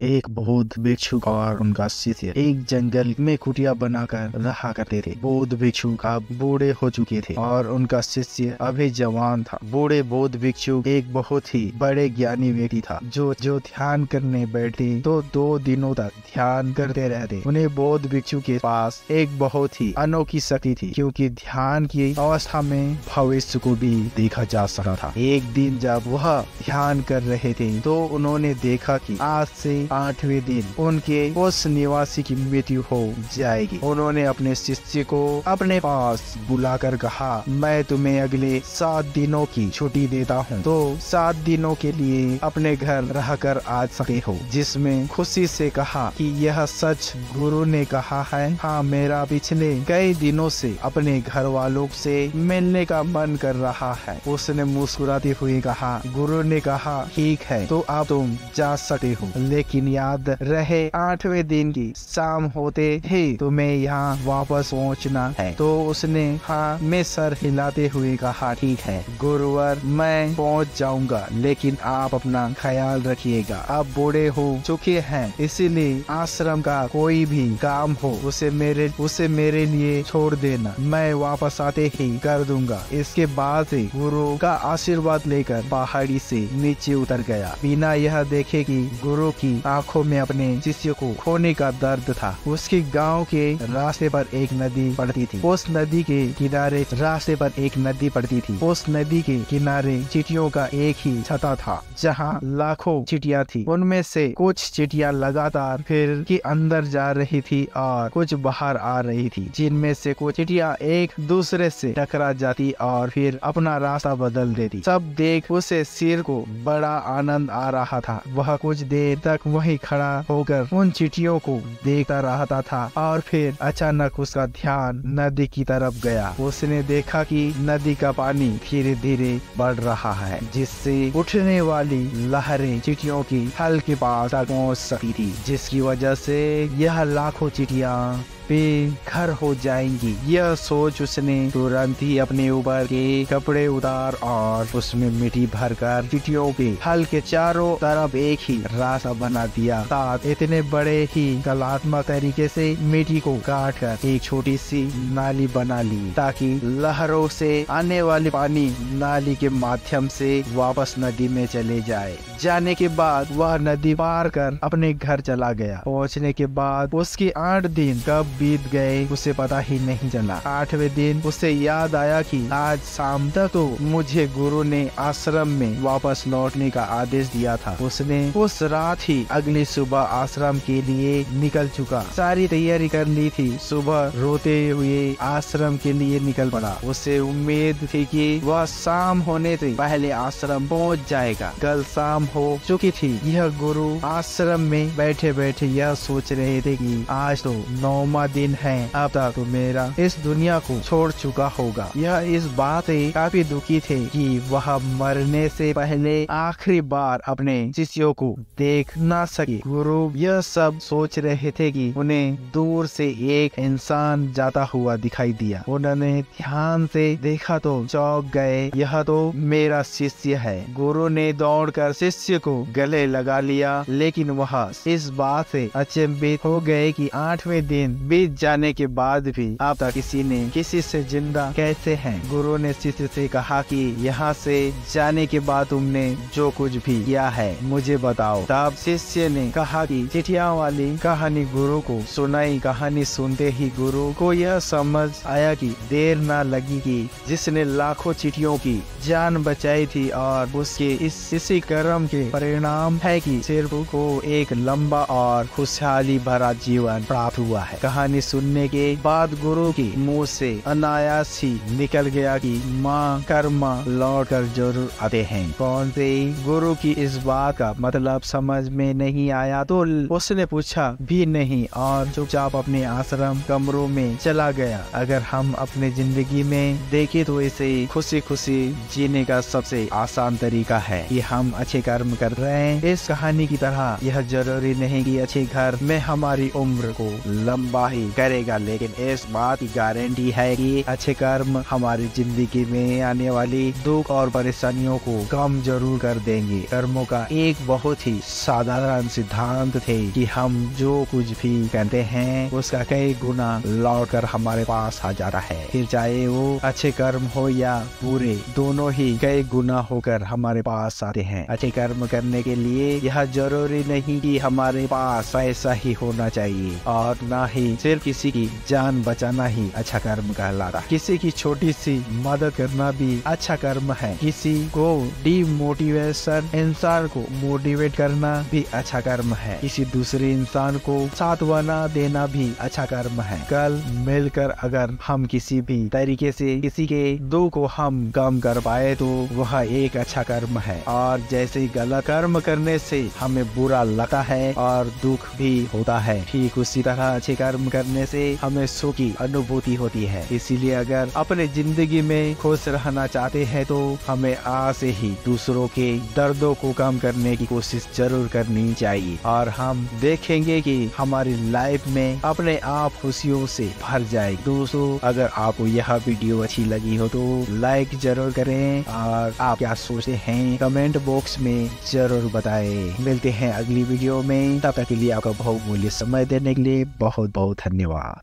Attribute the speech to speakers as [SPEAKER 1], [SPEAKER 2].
[SPEAKER 1] एक बौद्ध भिक्षु और उनका शिष्य एक जंगल में कुटिया बनाकर रहा करते थे। बौद्ध भिक्षु अब बूढ़े हो चुके थे और उनका शिष्य अभी जवान था। बूढ़े बौद्ध भिक्षु एक बहुत ही बड़े ज्ञानी व्यक्ति था जो ध्यान करने बैठे तो 2 दिनों तक ध्यान करते रहते। उन्हें बौद्ध भिक्षु के पास एक बहुत ही अनोखी शक्ति थी, क्योंकि ध्यान की अवस्था में भविष्य को भी देखा जा सकता था। एक दिन जब वह ध्यान कर रहे थे तो उन्होंने देखा कि आज से 8वें दिन उनके उस निवासी की मृत्यु हो जाएगी। उन्होंने अपने शिष्य को अपने पास बुलाकर कहा, मैं तुम्हें अगले 7 दिनों की छुट्टी देता हूँ, तो 7 दिनों के लिए अपने घर रहकर आ सकते हो। जिसमें खुशी से कहा कि यह सच गुरु ने कहा है। हाँ, मेरा पिछले कई दिनों से अपने घर वालों से मिलने का मन कर रहा है। उसने मुस्कुराते हुए कहा, गुरु ने कहा ठीक है, तो अब तुम जा सकते हो, लेकिन याद रहे 8वें दिन की शाम होते ही तुम्हें यहाँ वापस पहुँचना है। तो उसने हाँ में सर हिलाते हुए कहा, ठीक है गुरुवर, मैं पहुँच जाऊंगा, लेकिन आप अपना ख्याल रखिएगा। आप बूढ़े हो चुके हैं, इसीलिए आश्रम का कोई भी काम हो उसे मेरे लिए छोड़ देना, मैं वापस आते ही कर दूंगा। इसके बाद से गुरु का आशीर्वाद लेकर पहाड़ी से नीचे उतर गया, बिना यह देखे कि गुरु की आंखों में अपने शिष्य को खोने का दर्द था। उसके गांव के रास्ते पर एक नदी पड़ती थी। उस नदी के किनारे उस नदी के किनारे चिड़ियों का एक ही छता था, जहाँ लाखों चिड़िया थी। उनमें से कुछ चिड़िया लगातार फिर के अंदर जा रही थी और कुछ बाहर आ रही थी, जिनमें से कुछ चिड़िया एक दूसरे से टकरा जाती और फिर अपना रास्ता बदल देती। सब देख उसे सिर को बड़ा आनंद आ रहा था। वह कुछ देर तक वहीं खड़ा होकर उन चिड़ियों को देखता रहता था और फिर अचानक उसका ध्यान नदी की तरफ गया। उसने देखा कि नदी का पानी धीरे धीरे बढ़ रहा है, जिससे उठने वाली लहरें चिड़ियों की हल के पास तक पहुँच सकती थी, जिसकी वजह से यह लाखों चिड़िया बेघर हो जाएंगी। यह सोच उसने तुरंत ही अपने ऊपर के कपड़े उतार और उसमें मिट्टी भरकर चिड़ियों के हल के चारों तरफ एक ही रास्ता बना दिया। साथ इतने बड़े ही कलात्मक तरीके से मिट्टी को काट कर एक छोटी सी नाली बना ली, ताकि लहरों से आने वाले पानी नाली के माध्यम से वापस नदी में चले जाए। जाने के बाद वह नदी पार कर अपने घर चला गया। पहुँचने के बाद उसके 8 दिन कब बीत गए उसे पता ही नहीं चला। 8वें दिन उसे याद आया कि आज शाम तक तो मुझे गुरु ने आश्रम में वापस लौटने का आदेश दिया था। उसने उस रात ही अगली सुबह आश्रम के लिए निकल चुका, सारी तैयारी कर ली थी। सुबह रोते हुए आश्रम के लिए निकल पड़ा। उसे उम्मीद थी कि वह शाम होने से पहले आश्रम पहुंच जाएगा। कल शाम हो चुकी थी। यह गुरु आश्रम में बैठे बैठे यह सोच रहे थे कि आज तो 9वां दिन है, अब तक तो मेरा इस दुनिया को छोड़ चुका होगा। यह इस बात से काफी दुखी थे कि वह मरने से पहले आखिरी बार अपने शिष्यों को देख न सके। गुरु यह सब सोच रहे थे कि उन्हें दूर से एक इंसान जाता हुआ दिखाई दिया। उन्होंने ध्यान से देखा तो चौंक गए, यह तो मेरा शिष्य है। गुरु ने दौड़कर शिष्य को गले लगा लिया, लेकिन वह इस बात से अचंभित हो गए कि 8वें दिन बीत जाने के बाद भी अब तक किसी से जिंदा कैसे हैं। गुरु ने शिष्य से कहा कि यहाँ से जाने के बाद तुमने जो कुछ भी किया है मुझे बताओ। तब शिष्य ने कहा कि चिड़िया वाली कहानी गुरु को सुनाई। कहानी सुनते ही गुरु को यह समझ आया कि देर न लगी कि जिसने लाखों चिड़ियों की जान बचाई थी और उसके इसी कर्म के परिणाम है कि सिर्फ को एक लंबा और खुशहाली भरा जीवन प्राप्त हुआ है। कहानी सुनने के बाद गुरु के मुंह से अनायास ही निकल गया कि माँ कर्मा लौट कर जरूर आते हैं। कौन से गुरु की इस बात का मतलब समझ में नहीं आया तो उसने पूछा भी नहीं और चुपचाप अपने आश्रम कमरों में चला गया। अगर हम अपने जिंदगी में देखें तो इसे खुशी खुशी जीने का सबसे आसान तरीका है कि हम अच्छे कर्म कर रहे हैं। इस कहानी की तरह यह जरूरी नहीं कि अच्छे घर में हमारी उम्र को लंबा ही करेगा, लेकिन इस बात की गारंटी है कि अच्छे कर्म हमारी जिंदगी में आने वाली दुख और परेशानियों को कम जरूर कर देंगे। कर्मों का एक बहुत ही साधारण सिद्धांत थे कि हम जो कुछ भी करते हैं उसका कई गुना लौट कर हमारे पास आ जाता है। फिर चाहे वो अच्छे कर्म हो या बुरे, दोनों ही कई गुना होकर हमारे पास आते हैं। अच्छे कर्म करने के लिए यह जरूरी नहीं कि हमारे पास पैसा ही होना चाहिए और ना ही सिर्फ किसी की जान बचाना ही अच्छा कर्म कहलाता। किसी की छोटी सी मदद करना भी अच्छा कर्म है। किसी को डिमोटिवेशन, इंसान को मोटिवेट करना भी अच्छा कर्म है। किसी दूसरे इंसान को सांत्वना देना भी अच्छा कर्म है। कल मिलकर अगर हम किसी भी तरीके से किसी के दुख को हम कम कर पाए तो वह एक अच्छा कर्म है। और जैसे गलत कर्म करने से हमें बुरा लगता है और दुख भी होता है, ठीक उसी तरह अच्छे कर्म करने से हमें सुख की अनुभूति होती है। इसीलिए अगर अपने जिंदगी में खुश रहना चाहते हैं तो हमें आज से ही दूसरों के दर्दों को कम करने की कोशिश जरूर करनी चाहिए और हम देखेंगे कि हमारी लाइफ में अपने आप खुशियों से भर जाएगी। दोस्तों, अगर आपको यह वीडियो अच्छी लगी हो तो लाइक जरूर करें और आप क्या सोचते हैं कमेंट बॉक्स में जरूर बताएं। मिलते हैं अगली वीडियो में, तब तक के लिए आपका बहुमूल्य समय देने के लिए बहुत बहुत धन्यवाद।